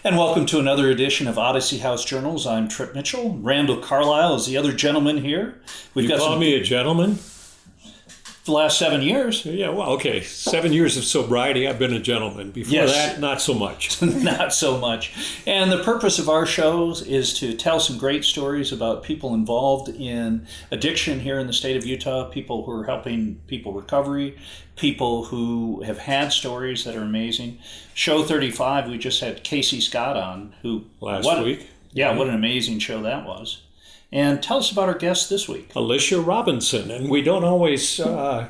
And welcome to another edition of Odyssey House Journals. I'm Trip Mitchell. Randall Carlisle is the other gentleman here. We've got call me a gentleman? The last 7 years. Yeah, well, okay. 7 years of sobriety, I've been a gentleman. Before that, not so much. Not so much. And the purpose of our shows is to tell some great stories about people involved in addiction here in the state of Utah, people who are helping people recovery, people who have had stories that are amazing. Show 35, we just had Casey Scott on. Last week. Yeah, what an amazing show that was. And tell us about our guest this week. Alisha Robinson. And we don't always,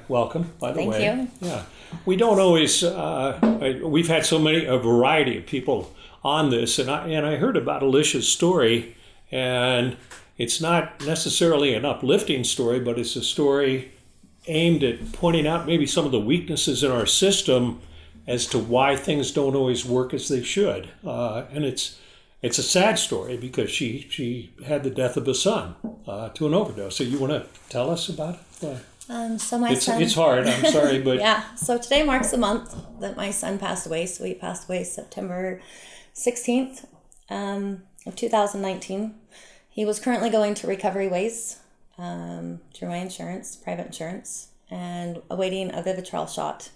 welcome, by the way. Thank you. Yeah. We don't always, we've had a variety of people on this. And I heard about Alisha's story, and it's not necessarily an uplifting story, but it's a story aimed at pointing out maybe some of the weaknesses in our system as to why things don't always work as they should. And it's a sad story because she had the death of a son to an overdose. So you want to tell us about it? It's hard, I'm sorry, but... Yeah, so today marks a month that my son passed away. So he passed away September 16th of 2019. He was currently going to Recovery Ways through my insurance, private insurance, and awaiting a Vivitrol shot.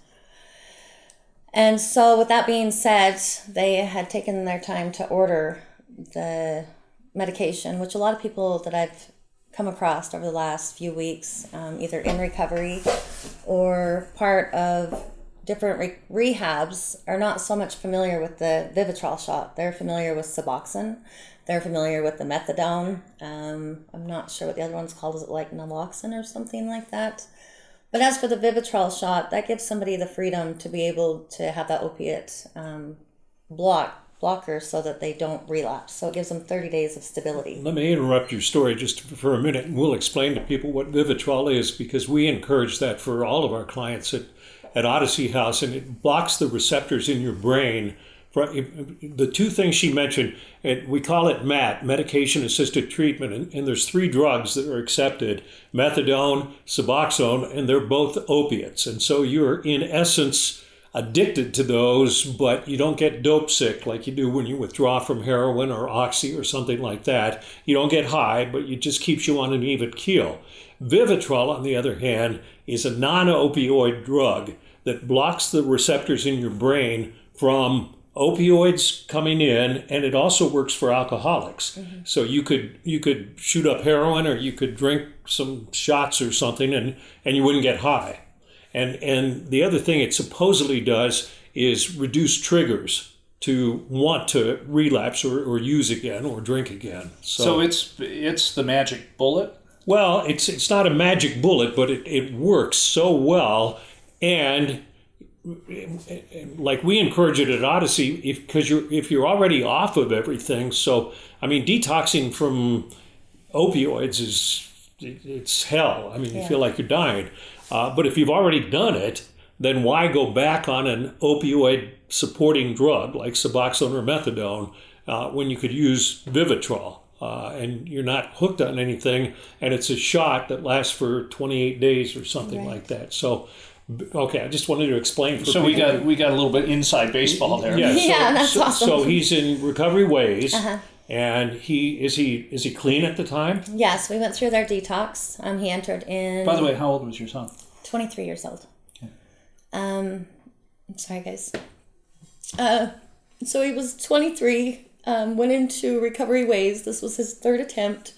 And so with that being said, they had taken their time to order the medication, which a lot of people that I've come across over the last few weeks, either in recovery or part of different rehabs, are not so much familiar with the Vivitrol shot. They're familiar with Suboxone. They're familiar with the methadone. I'm not sure what the other one's called. Is it like naloxone or something like that? But as for the Vivitrol shot, that gives somebody the freedom to be able to have that opiate blocker so that they don't relapse. So it gives them 30 days of stability. Let me interrupt your story just for a minute, and we'll explain to people what Vivitrol is, because we encourage that for all of our clients at Odyssey House, and it blocks the receptors in your brain. The two things she mentioned, we call it MAT, medication-assisted treatment, and there's 3 drugs that are accepted, methadone, Suboxone, and they're both opiates. And so you're, in essence, addicted to those, but you don't get dope sick like you do when you withdraw from heroin or oxy or something like that. You don't get high, but it just keeps you on an even keel. Vivitrol, on the other hand, is a non-opioid drug that blocks the receptors in your brain from opioids coming in, and it also works for alcoholics. Mm-hmm. So you could shoot up heroin, or you could drink some shots or something, and you wouldn't get high. And the other thing it supposedly does is reduce triggers to want to relapse or use again or drink again. So it's the magic bullet? Well, it's not a magic bullet, but it works so well, and like we encourage it at Odyssey, if you're already off of everything. So I mean, detoxing from opioids it's hell. I mean, you feel like you're dying. But if you've already done it, then why go back on an opioid supporting drug like Suboxone or methadone when you could use Vivitrol? And you're not hooked on anything, and it's a shot that lasts for 28 days or something like that. So. Okay, I just wanted to explain for people. So we got a little bit inside baseball there. Yeah, that's awesome. So he's in Recovery Ways, and is he clean at the time? Yes, we went through their detox. He entered in. By the way, how old was your son? 23 years old. Okay. I'm sorry, guys. So he was 23. Went into Recovery Ways. This was his 3rd attempt.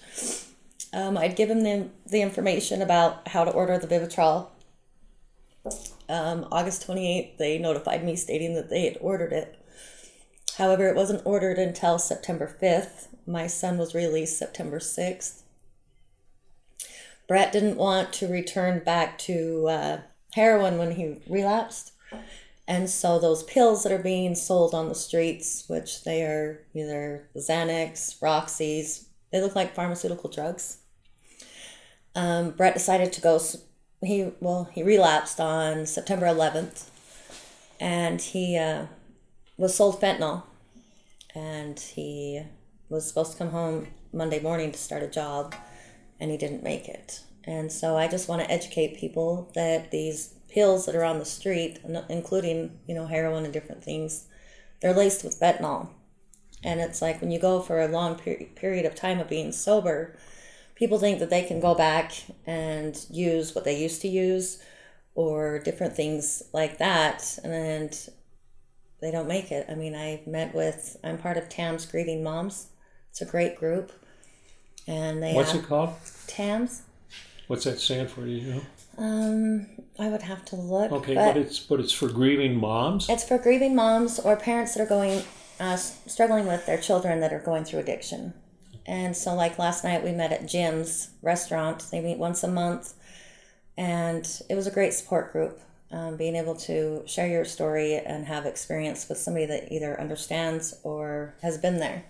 I'd given them the information about how to order the Vivitrol. August 28th, they notified me stating that they had ordered it. However, it wasn't ordered until September 5th. My son was released September 6th. Brett didn't want to return back to heroin when he relapsed. And so those pills that are being sold on the streets, which they are either Xanax, Roxy's, they look like pharmaceutical drugs. Brett decided to go... He relapsed on September 11th, and he was sold fentanyl, and he was supposed to come home Monday morning to start a job, and he didn't make it. And so I just want to educate people that these pills that are on the street, including, heroin and different things, they're laced with fentanyl. And it's like when you go for a long period of time of being sober, people think that they can go back and use what they used to use or different things like that, and they don't make it. I mean, I'm part of TAM's Grieving Moms. It's a great group. And What's it called? TAM's. What's that stand for? Do you know? I would have to look. Okay, but it's for grieving moms? It's for grieving moms or parents that are struggling with their children that are going through addiction. And so like last night we met at Jim's restaurant. They meet once a month. And it was a great support group. Being able to share your story and have experience with somebody that either understands or has been there.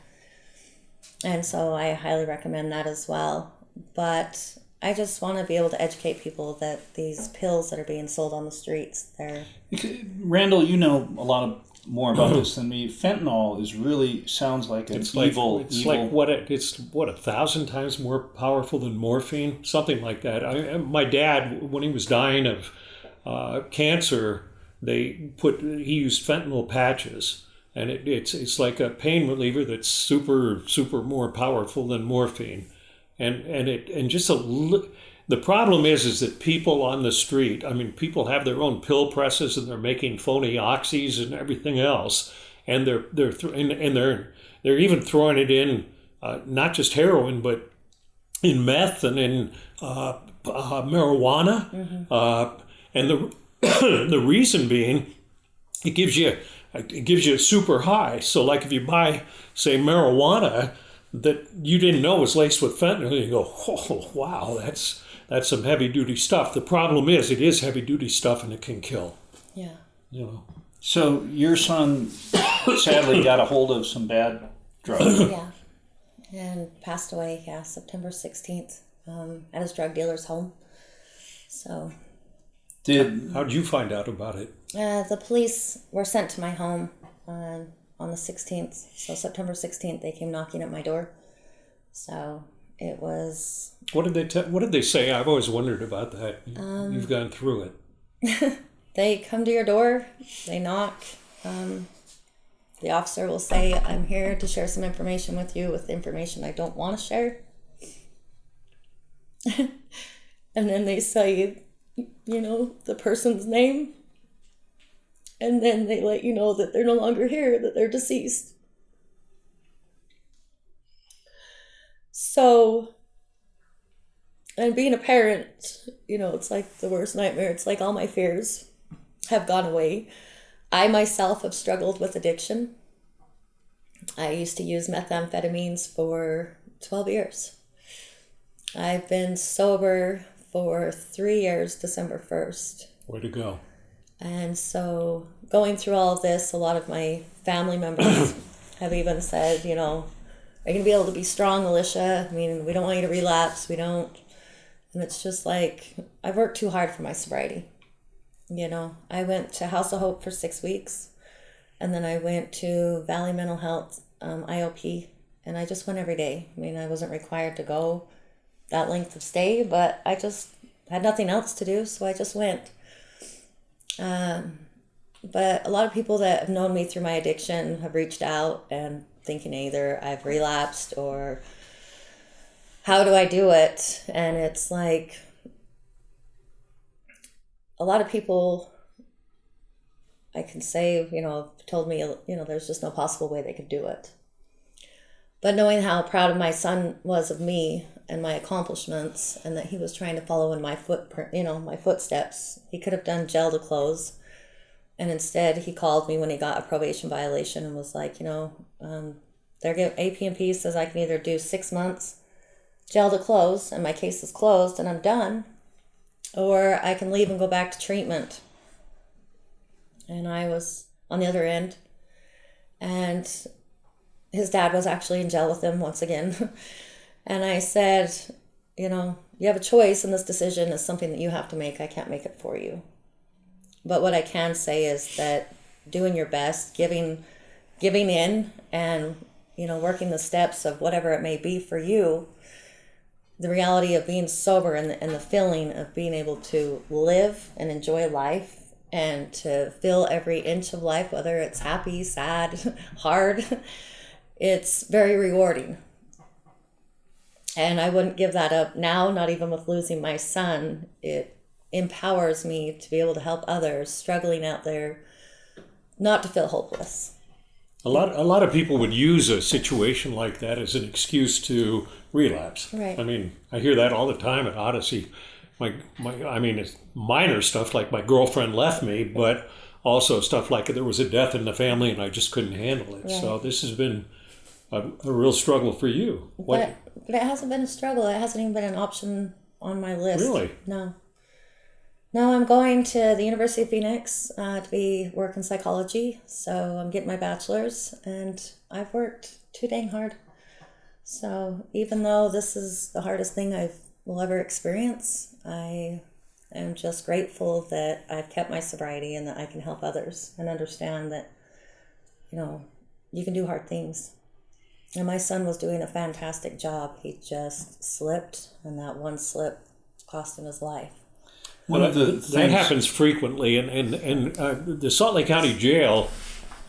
And so I highly recommend that as well. But I just want to be able to educate people that these pills that are being sold on the streets, Randall, you know a lot more about this than me. Fentanyl sounds like an evil. It's like 1,000 times more powerful than morphine, something like that. My dad, when he was dying of cancer, he used fentanyl patches, and it's like a pain reliever that's super more powerful than morphine. The problem is that people on the street, I mean, people have their own pill presses and they're making phony oxys and everything else, and they're even throwing it in not just heroin but in meth and in marijuana, and the reason being it gives you a super high. So like if you buy, say, marijuana that you didn't know was laced with fentanyl, you go, oh, wow, that's some heavy-duty stuff. The problem is it is heavy-duty stuff and it can kill. Yeah. You know. So your son sadly got a hold of some bad drugs. Yeah. And passed away, September 16th at his drug dealer's home. So. How did you find out about it? The police were sent to my home on the 16th. So September 16th, they came knocking at my door. So it was... What did they say? I've always wondered about that. You've gone through it. They come to your door, they knock. The officer will say, I'm here to share some information with you with information I don't want to share. And then they say, the person's name. And then they let you know that they're no longer here, that they're deceased. So, and being a parent, it's like the worst nightmare. It's like all my fears have gone away. I myself have struggled with addiction. I used to use methamphetamines for 12 years. I've been sober for 3 years, December 1st. Way to go. And so going through all of this, a lot of my family members have even said, are you going to be able to be strong, Alisha? I mean, we don't want you to relapse. We don't. And it's just like, I've worked too hard for my sobriety. I went to House of Hope for 6 weeks. And then I went to Valley Mental Health, IOP. And I just went every day. I mean, I wasn't required to go that length of stay, but I just had nothing else to do. So I just went. But a lot of people that have known me through my addiction have reached out and thinking either I've relapsed or how do I do it? And it's like a lot of people I can say, told me, there's just no possible way they could do it. But knowing how proud of my son was of me and my accomplishments and that he was trying to follow in my footprint, my footsteps, he could have done jail to close. And instead he called me when he got a probation violation and was like, their AP&P says I can either do 6 months jail to close and my case is closed and I'm done, or I can leave and go back to treatment. And I was on the other end. And his dad was actually in jail with him once again. And I said, you have a choice and this decision is something that you have to make. I can't make it for you. But what I can say is that doing your best, giving in and, working the steps of whatever it may be for you, the reality of being sober and the feeling of being able to live and enjoy life and to feel every inch of life, whether it's happy, sad, hard, it's very rewarding. And I wouldn't give that up now, not even with losing my son. It empowers me to be able to help others struggling out there not to feel hopeless. A lot of people would use a situation like that as an excuse to relapse. Right. I mean, I hear that all the time at Odyssey. It's minor stuff like my girlfriend left me, but also stuff like there was a death in the family and I just couldn't handle it. Right. So this has been a real struggle for you. But it hasn't been a struggle. It hasn't even been an option on my list. Really? No. No, I'm going to the University of Phoenix to work in psychology. So I'm getting my bachelor's, and I've worked too dang hard. So even though this is the hardest thing I will ever experience, I am just grateful that I've kept my sobriety and that I can help others and understand that, you can do hard things. And my son was doing a fantastic job. He just slipped, and that one slip cost him his life. That happens frequently, and the Salt Lake County Jail,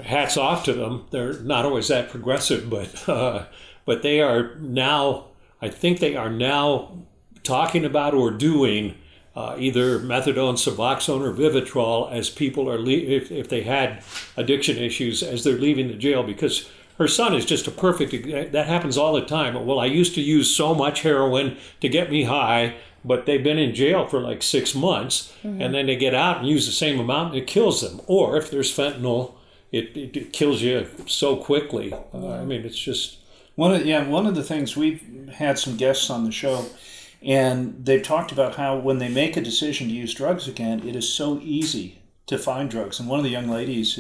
hats off to them. They're not always that progressive, but they are now. I think they are now talking about or doing either methadone, Suboxone, or Vivitrol as people are if they had addiction issues as they're leaving the jail, because her son is just a perfect. That happens all the time. Well, I used to use so much heroin to get me high, but they've been in jail for like 6 months, and then they get out and use the same amount, and it kills them. Or if there's fentanyl, it kills you so quickly. It's just one of the things, we've had some guests on the show, and they've talked about how when they make a decision to use drugs again, it is so easy to find drugs. And one of the young ladies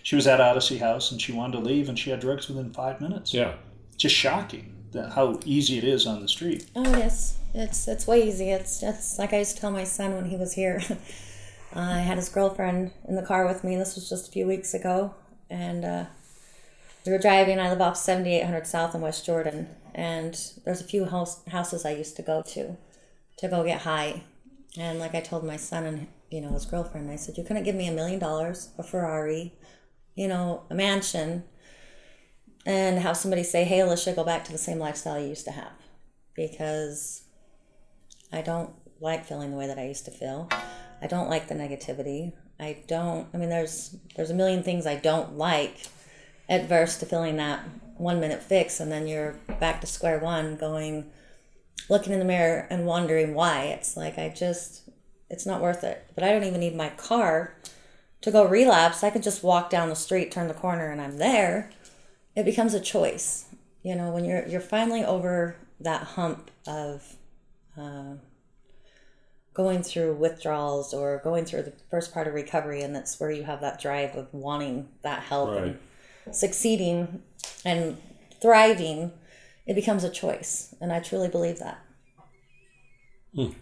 she was at Odyssey House and she wanted to leave, and she had drugs within 5 minutes. Yeah, just shocking how easy it is on the street. Oh yes, it's way easy. It's like I used to tell my son when he was here. I had his girlfriend in the car with me. This was just a few weeks ago, and we were driving. I live off 7800 South in West Jordan, and there's a few houses I used to go go get high. And like I told my son and his girlfriend, I said, "You couldn't give me $1 million, a Ferrari, a mansion, and have somebody say, 'Hey, Alisha, go back to the same lifestyle you used to have,' because I don't like feeling the way that I used to feel. I don't like the negativity. There's a million things I don't like, adverse to feeling that 1 minute fix, and then you're back to square one, looking in the mirror and wondering why. It's like, it's not worth it. But I don't even need my car to go relapse. I could just walk down the street, turn the corner, and I'm there. It becomes a choice. When you're finally over that hump of going through withdrawals or going through the first part of recovery, and that's where you have that drive of wanting that help right. and succeeding and thriving, it becomes a choice. And I truly believe that. I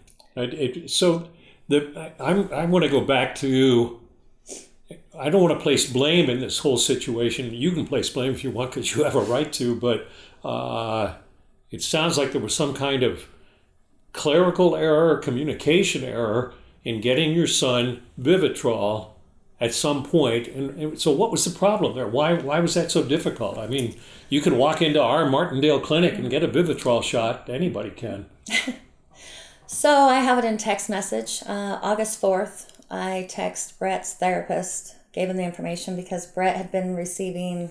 want to go back to, I don't want to place blame in this whole situation. You can place blame if you want because you have a right to, but it sounds like there was some kind of clerical error, communication error in getting your son Vivitrol at some point. And so what was the problem there? Why was that so difficult? I mean, you can walk into our Martindale clinic and get a Vivitrol shot. Anybody can. So I have it in text message. August 4th, I text Brett's therapist, gave him the information because Brett had been receiving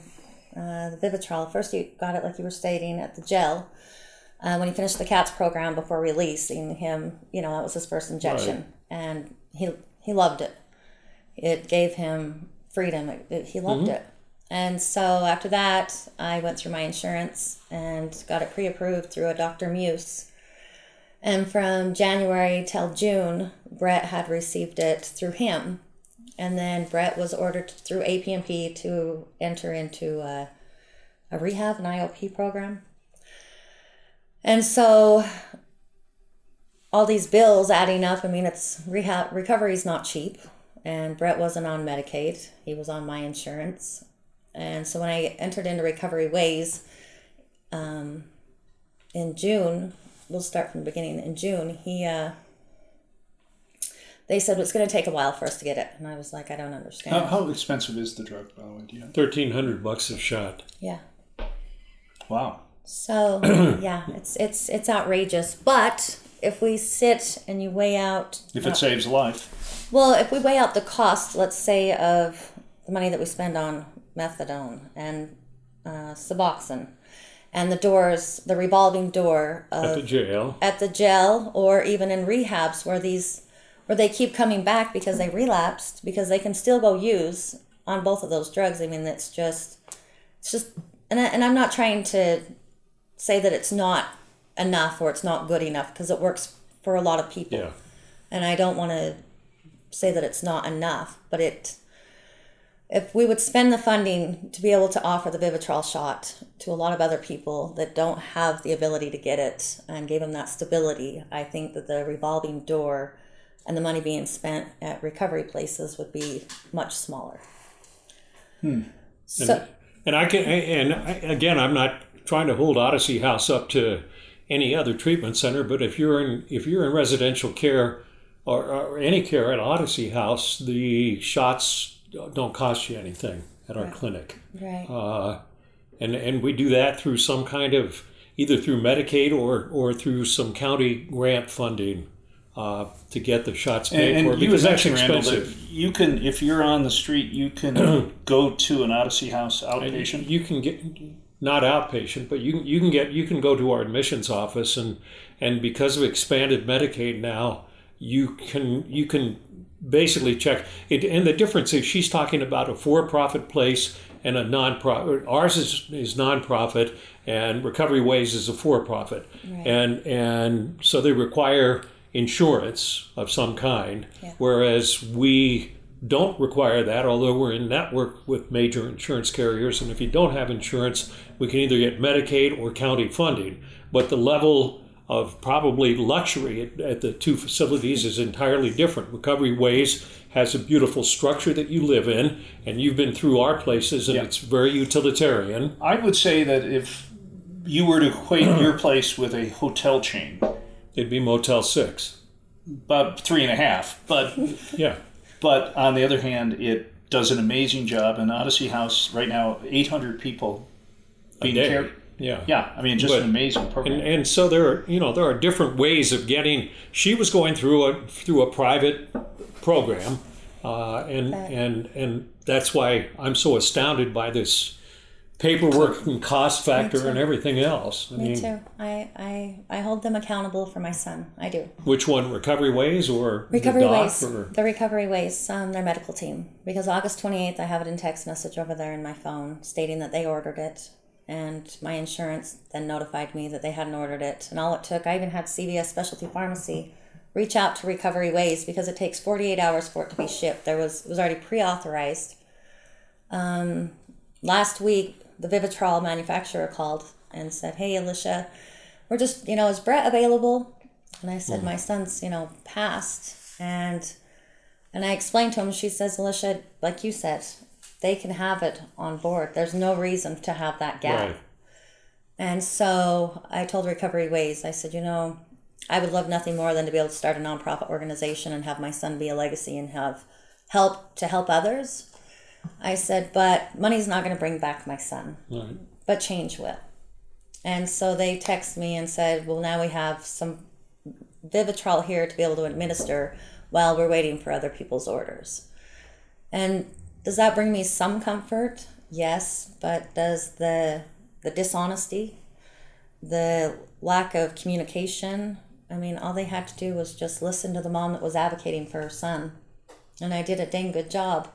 the Vivitrol. First he got it, like you were stating, at the jail. When he finished the CATS program before releasing him, that was his first injection. Right. And he loved it. It gave him freedom. He loved it. And so after that, I went through my insurance and got it pre-approved through a Dr. Muse. And from January till June, Brett had received it through him. And then Brett was ordered through APMP to enter into a rehab, an IOP program. And so all these bills adding up, it's rehab, recovery is not cheap. And Brett wasn't on Medicaid. He was on my insurance. And so when I entered into Recovery Ways in June, we'll start from the beginning. In June, they said it's going to take a while for us to get it. And I was like, I don't understand. How expensive is the drug, by the way? Do you know? $1,300 a shot. Yeah. Wow. So yeah, it's outrageous. But if we sit and you weigh out, If it saves a life. well, if we weigh out the cost, let's say, of the money that we spend on methadone and Suboxone, and the doors, the revolving door At the jail. or even in rehabs where they keep coming back because they relapsed, because they can still go use on both of those drugs. I mean, it's just, and I'm not trying to say that it's not enough or it's not good enough, because it works for a lot of people. Yeah. And I don't want to say that it's not enough, but if we would spend the funding to be able to offer the Vivitrol shot to a lot of other people that don't have the ability to get it, and gave them that stability, I think that the revolving door and the money being spent at recovery places would be much smaller. So, Again, I'm not trying to hold Odyssey House up to any other treatment center, but if you're in residential care or any care at Odyssey House, the shots don't cost you anything at our clinic. right. And we do that through some kind of, either through Medicaid or through some county grant funding to get the shots paid And for, you because had that's mentioned, Randall, expensive. that you can, if you're on the street, you can go to an Odyssey House outpatient. You can get, not outpatient, but you can go to our admissions office, and because of expanded Medicaid now, you can basically check it. And the difference is, she's talking about a for-profit place and a non-profit. Ours is non-profit, and Recovery Ways is a for-profit, Right. and so they require insurance of some kind, Yeah. whereas we don't require that, although we're in network with major insurance carriers. And if you don't have insurance, we can either get Medicaid or county funding. But the level of probably luxury at the two facilities is entirely different. Recovery Ways has a beautiful structure that you live in, and you've been through our places, and Yeah. it's very utilitarian. I would say that if you were to equate your place with a hotel chain, It'd be Motel 6. about 3.5, but Yeah. But on the other hand, it does an amazing job. And Odyssey House right now, 800 people being day. cared. Yeah. Yeah, I mean, just But- an amazing program. And so there are different ways of getting. She was going through a private program, and that's why I'm so astounded by this paperwork and cost factor and everything else. Me too. I hold them accountable for my son. I do. Which one, Recovery Ways or Recovery the doc? Ways. Or? The Recovery Ways, their medical team. Because August 28th, I have it in text message over there in my phone stating that they ordered it. And my insurance then notified me that they hadn't ordered it. And all it took, I even had CVS Specialty Pharmacy reach out to Recovery Ways, because it takes 48 hours for it to be shipped. It was already pre-authorized. Last week, the Vivitrol manufacturer called and said, "Hey, Alisha, we're just, is Brett available?" And I said, "My son's, passed." And I explained to him, she says, "Alisha, like you said, they can have it on board. There's no reason to have that gap." Right. And so I told Recovery Ways, I said, I would love nothing more than to be able to start a nonprofit organization and have my son be a legacy and have help others. I said, but money's not going to bring back my son, Right. but change will. And so they texted me and said, well, now we have some Vivitrol here to be able to administer while we're waiting for other people's orders. And does that bring me some comfort? Yes, but does the dishonesty, the lack of communication, all they had to do was just listen to the mom that was advocating for her son. And I did a dang good job.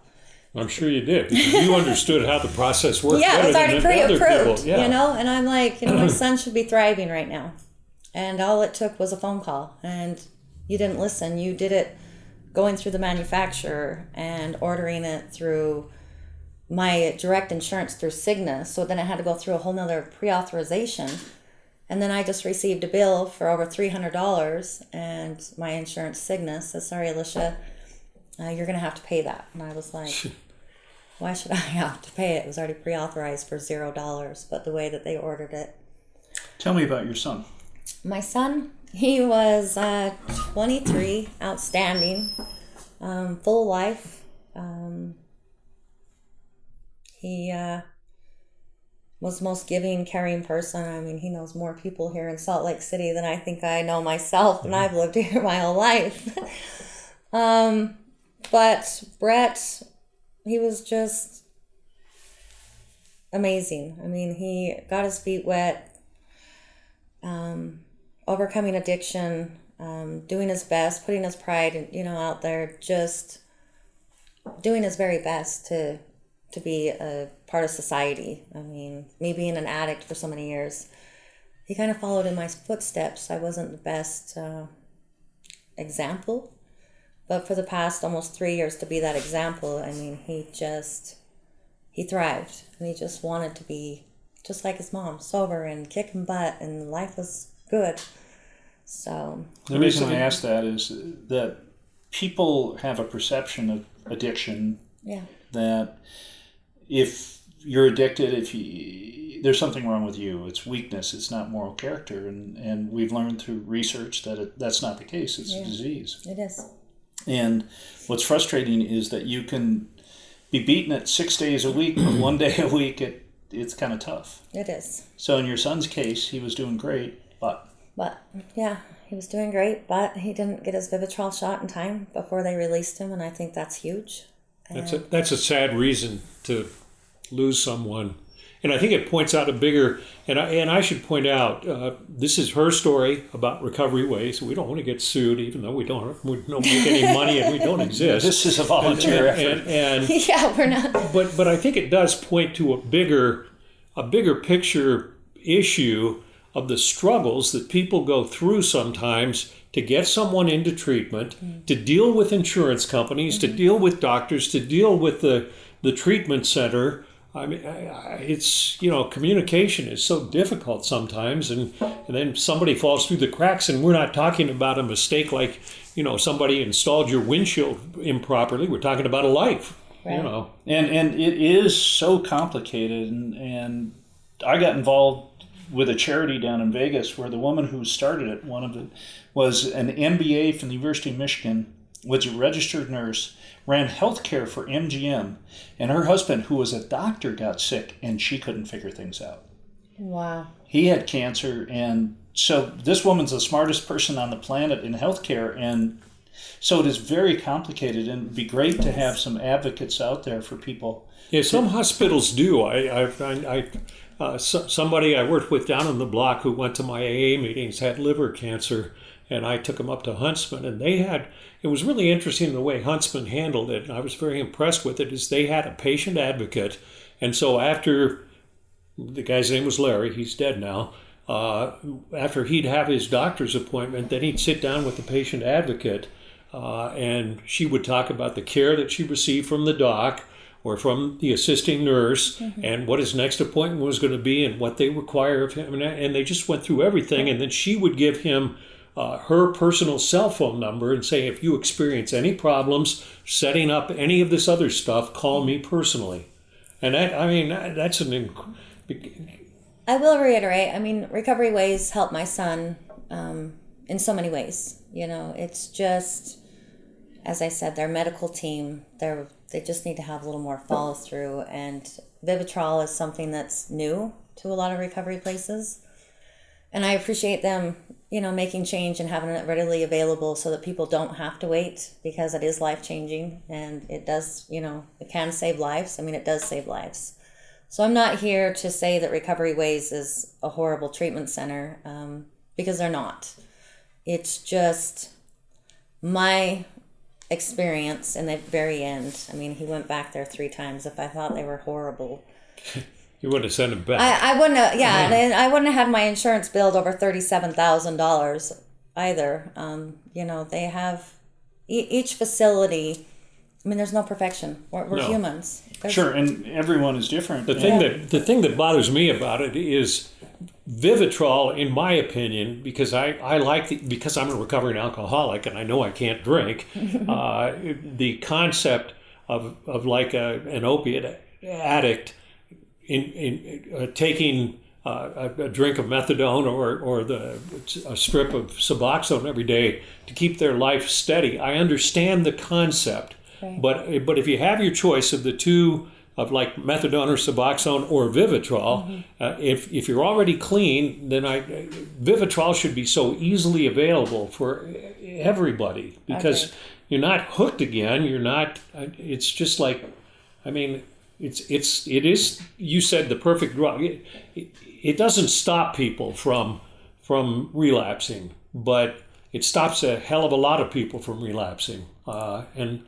I'm sure you did, because you understood how the process worked. Yeah, it was already pre-approved, Yeah. and I'm like, my son should be thriving right now. And all it took was a phone call, and you didn't listen. You did it going through the manufacturer and ordering it through my direct insurance through Cigna. So then I had to go through a whole nother pre-authorization. And then I just received a bill for over $300, and my insurance Cigna says, "Sorry, Alisha, you're going to have to pay that." And I was like, why should I have to pay it? It was already pre-authorized for $0, but the way that they ordered it. Tell me about your son. My son, he was 23, outstanding, full life. He was the most giving, caring person. I mean, he knows more people here in Salt Lake City than I think I know myself, and I've lived here my whole life. But Brett, he was just amazing. I mean, he got his feet wet, overcoming addiction, doing his best, putting his pride, out there, just doing his very best to be a part of society. I mean, me being an addict for so many years, he kind of followed in my footsteps. I wasn't the best example, but for the past almost 3 years to be that example, I mean, he thrived, and he just wanted to be just like his mom, sober and kicking butt, and life was good. So the reason I ask that is that people have a perception of addiction. Yeah. That if you're addicted, there's something wrong with you. It's weakness. It's not moral character. And we've learned through research that that's not the case. It's a disease. It is. And what's frustrating is that you can be beaten at 6 days a week, but 1 day a week, it's kind of tough. It is. So in your son's case, he was doing great, but yeah, he was doing great, but he didn't get his Vivitrol shot in time before they released him, and I think that's huge. That's a sad reason to lose someone. And I think it points out a bigger, and I should point out, this is her story about Recovery Ways. We don't want to get sued, even though we don't make any money and we don't exist. This is a volunteer effort. And yeah, we're not. But I think it does point to a bigger picture issue of the struggles that people go through sometimes to get someone into treatment, to deal with insurance companies, to deal with doctors, to deal with the treatment center. I mean, it's, communication is so difficult sometimes, and then somebody falls through the cracks, and we're not talking about a mistake like, somebody installed your windshield improperly. We're talking about a life, Right. And it is so complicated, and I got involved with a charity down in Vegas where the woman who started it, was an MBA from the University of Michigan, was a registered nurse, ran healthcare for MGM, and her husband, who was a doctor, got sick, and she couldn't figure things out. Wow. He had cancer, and so this woman's the smartest person on the planet in healthcare, and so it is very complicated, and it'd be great to have some advocates out there for people. Yeah, some hospitals do. Somebody I worked with down on the block who went to my AA meetings had liver cancer, and I took him up to Huntsman, and it was really interesting the way Huntsman handled it, and I was very impressed with it, is they had a patient advocate, and so after, the guy's name was Larry, he's dead now, after he'd have his doctor's appointment, then he'd sit down with the patient advocate, and she would talk about the care that she received from the doc, or from the assisting nurse, and what his next appointment was going to be and what they require of him. And they just went through everything. And then she would give him her personal cell phone number and say, if you experience any problems setting up any of this other stuff, call me personally. And that's I will reiterate, Recovery Ways helped my son in so many ways. It's just, as I said, their medical team, they just need to have a little more follow through, and Vivitrol is something that's new to a lot of recovery places, and I appreciate them making change and having it readily available so that people don't have to wait, because it is life-changing, and it does, it can save lives. It does save lives. So I'm not here to say that Recovery Ways is a horrible treatment center, because they're not. It's just my experience in the very end. He went back there 3 times. If I thought they were horrible, you wouldn't have sent him back. I wouldn't have. Yeah, and I wouldn't have had my insurance billed over $37,000 either. They have each facility. There's no perfection. We're humans. Sure, and everyone is different. The thing that bothers me about it is Vivitrol, in my opinion, because because I'm a recovering alcoholic and I know I can't drink, the concept of like an opiate addict in taking a drink of methadone or a strip of Suboxone every day to keep their life steady. I understand the concept, right. but if you have your choice of the two of like methadone or Suboxone or Vivitrol. If you're already clean, then Vivitrol should be so easily available for everybody, because you're not hooked again. You're not. It's just like, I mean, it is. You said the perfect drug. It doesn't stop people from relapsing, but it stops a hell of a lot of people from relapsing. And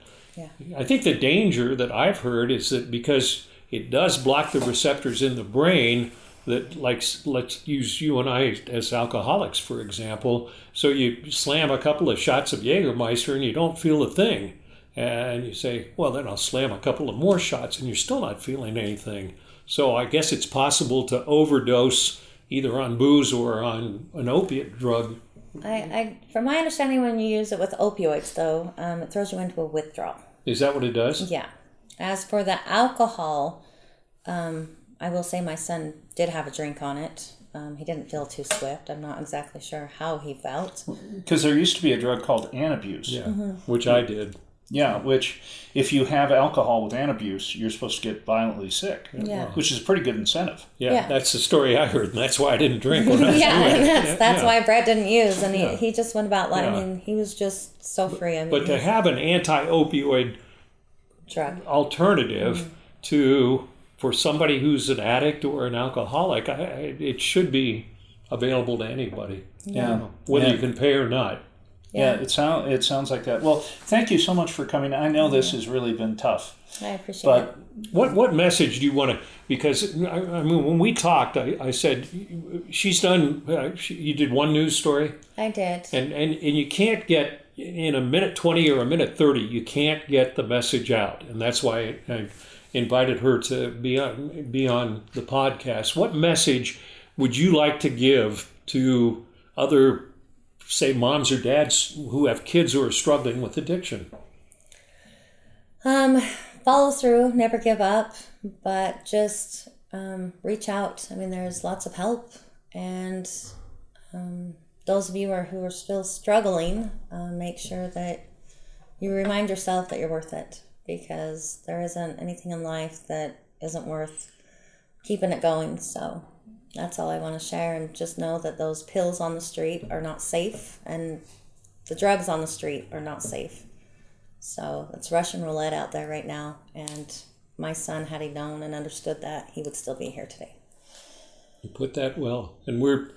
I think the danger that I've heard is that because it does block the receptors in the brain, that, like, let's use you and I as alcoholics, for example. So you slam a couple of shots of Jägermeister and you don't feel a thing. And you say, well, then I'll slam a couple of more shots and you're still not feeling anything. So I guess it's possible to overdose either on booze or on an opiate drug. From my understanding, when you use it with opioids, though, it throws you into a withdrawal. Is that what it does? Yeah. As for the alcohol, I will say my son did have a drink on it. He didn't feel too swift. I'm not exactly sure how he felt. Because there used to be a drug called Antabuse. Yeah, which I did. Yeah, which if you have alcohol with Antabuse, you're supposed to get violently sick. Yeah. Which is a pretty good incentive. Yeah, that's the story I heard, and that's why I didn't drink when I was and that's why Brett didn't use, and he just went about life. I mean, he was just so free. I mean, but to have an anti-opioid drug alternative for somebody who's an addict or an alcoholic, it should be available to anybody. Yeah. Whether you can pay or not. Yeah, it sounds like that. Well, thank you so much for coming. I know this has really been tough. I appreciate it. What message do you want to? Because I mean, when we talked, I said she's done. You did one news story. I did. And you can't get in a minute 20 or a minute 30. You can't get the message out, and that's why I invited her to be on the podcast. What message would you like to give to other, say, moms or dads who have kids who are struggling with addiction? Follow through, never give up, but just reach out. I mean, there's lots of help, and those of you who are still struggling, make sure that you remind yourself that you're worth it, because there isn't anything in life that isn't worth keeping it going. So that's all I want to share, and just know that those pills on the street are not safe, and the drugs on the street are not safe. So it's Russian roulette out there right now, and my son, had he known and understood that, he would still be here today. You put that well, and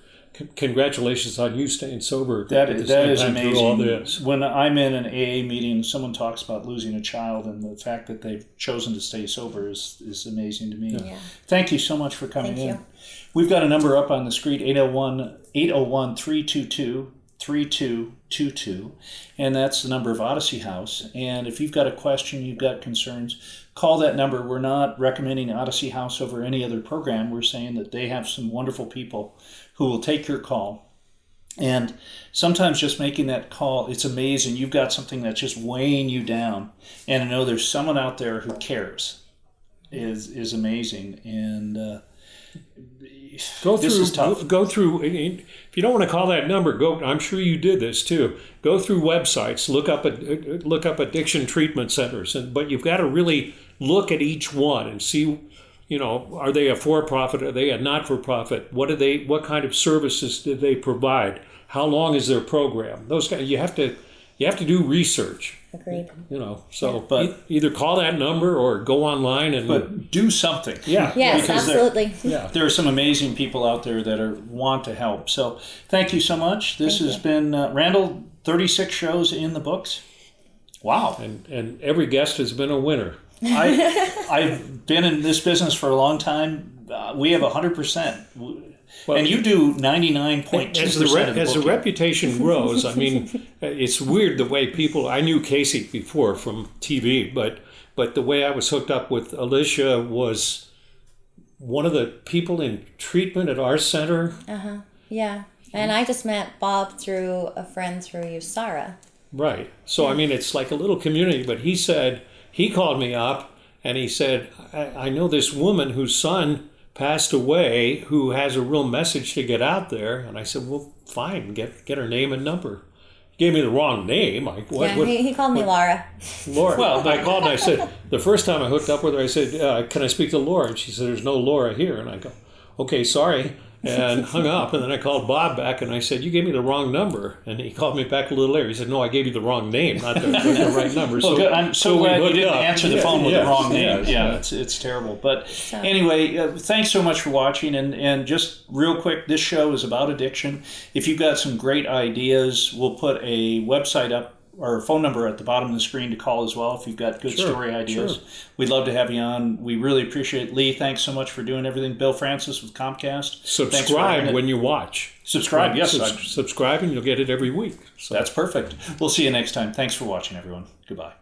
congratulations on you staying sober. That is amazing. All this. When I'm in an AA meeting, someone talks about losing a child, and the fact that they've chosen to stay sober is amazing to me. Yeah. Thank you so much for coming in. You. We've got a number up on the screen, 801-322-3222, and that's the number of Odyssey House. And if you've got a question, you've got concerns, call that number. We're not recommending Odyssey House over any other program. We're saying that they have some wonderful people who will take your call. And sometimes just making that call, it's amazing. You've got something that's just weighing you down, and to know there's someone out there who cares is amazing. And this is tough. Go through. If you don't want to call that number, I'm sure you did this too. Go through websites, look up addiction treatment centers, but you've got to really look at each one and see, are they a for-profit? Are they a not-for-profit? What kind of services do they provide? How long is their program? Those guys, you have to do research. Agreed. But either call that number or go online and do something. Yeah. Yes, absolutely. There are some amazing people out there that want to help. So thank you so much. This has been Randall. 36 shows in the books. Wow. And every guest has been a winner. I've been in this business for a long time. We have 100%. Well, and you do 99.2%. As the reputation grows, I mean, it's weird the way people. I knew Casey before from TV, but the way I was hooked up with Alisha was one of the people in treatment at our center. Yeah, and I just met Bob through a friend through you, Sarah. Right. So I mean, it's like a little community. But he called me up and he said, I know this woman whose son passed away who has a real message to get out there. And I said, well, fine, get her name and number. gave me the wrong name. He called me Laura. Laura. Well, I called and I said, the first time I hooked up with her, I said, can I speak to Laura? And she said, there's no Laura here. And I go, okay, sorry. And hung up. And then I called Bob back and I said, you gave me the wrong number. And he called me back a little later. He said, no, I gave you the wrong name, not the right number. Well, good. I'm so glad you didn't answer the phone with the wrong name. It's terrible. But anyway, thanks so much for watching. And just real quick, this show is about addiction. If you've got some great ideas, we'll put a website up or a phone number at the bottom of the screen to call as well if you've got good story ideas. We'd love to have you on. We really appreciate it. Lee, thanks so much for doing everything. Bill Francis with Comcast. Subscribe when you watch. Subscribe, yes. Subscribe and you'll get it every week. So. That's perfect. We'll see you next time. Thanks for watching, everyone. Goodbye.